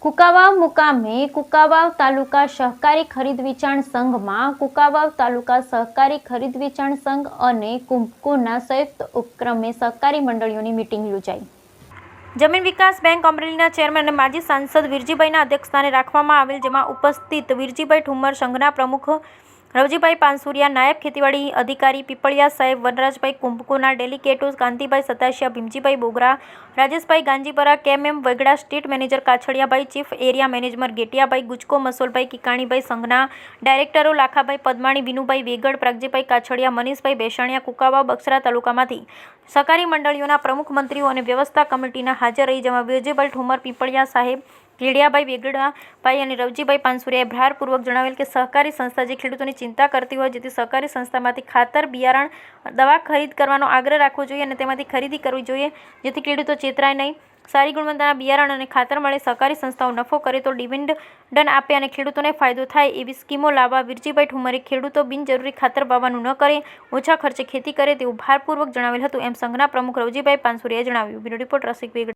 કુંકાવાવ મુકામે કુંકાવાવ તાલુકા સહકારી ખરીદ વેચાણ સંઘમાં કુંકાવાવ તાલુકા સહકારી ખરીદ વેચાણ સંઘ અને કુંભકોના સંયુક્ત ઉપક્રમે સહકારી મંડળીઓની મીટિંગ યોજાઈ। જમીન વિકાસ બેંક અમરેલીના ચેરમેન અને માજી સાંસદ વીરજીભાઈના અધ્યક્ષસ્થાને રાખવામાં આવેલ, જેમાં ઉપસ્થિત વીરજીભાઈ ઠુમ્મર, સંઘના પ્રમુખ રવજીભાઈ પાનસુરિયા, નાયબ ખેતીવાડી અધિકારી પીપળિયા સાહેબ, વનરાજભાઈ, કુંભકોના ડેલિગેટો કાંતિભાઈ સતાસિયા, ભીમજીભાઈ બોગરા, રાજેશભાઈ ગાંજીપરા, કેમ વેગડા, સ્ટેટ મેનેજર કાછડિયાભાઈ, ચીફ એરિયા મેનેજર ગેટિયાભાઈ, ગુજકો મસોલભાઈ, કિકાણીભાઈ, સંઘના ડાયરેક્ટરો લાખાભાઈ પદમાણી, વિનુભાઈ વેગડ, પ્રાગજીભાઈ કાછડિયા, મનીષભાઈ બેસાણિયા, કુંકાવાવ બક્સરા તાલુકામાંથી સહકારી મંડળીઓના પ્રમુખ મંત્રીઓ અને વ્યવસ્થા કમિટીના હાજર રહી, જેમાં વીરજીભાઈ ઠુમ્મર, પીપળિયા સાહેબ, કેડિયાભાઈ વેગડાભાઈ અને રવજીભાઈ પાનસુરિયાએ ભારપૂર્વક જણાવેલ કે સહકારી સંસ્થા જે ખેડૂતોની ચિંતા કરતી હોય, જેથી સહકારી સંસ્થામાંથી ખાતર, બિયારણ, દવા ખરીદ કરવાનો આગ્રહ રાખવો જોઈએ અને તેમાંથી ખરીદી કરવી જોઈએ, જેથી ખેડૂતો ચેતરાય નહીં, સારી ગુણવત્તાના બિયારણ અને ખાતર મળે, સહકારી સંસ્થાઓ નફો કરે તો ડિવિડન્ડ આપે અને ખેડૂતોને ફાયદો થાય એવી સ્કીમો લાવવા વીરજીભાઈ ઠુમ્મરે ખેડૂતો બિનજરૂરી ખાતર વાવવાનું ન કરે, ઓછા ખર્ચે ખેતી કરે તેવું ભારપૂર્વક જણાવેલ હતું, એમ સંઘના પ્રમુખ રવજીભાઈ પાનસુરિયાએ જણાવ્યું। બ્યુરો રિપોર્ટ રસિક વેગડા।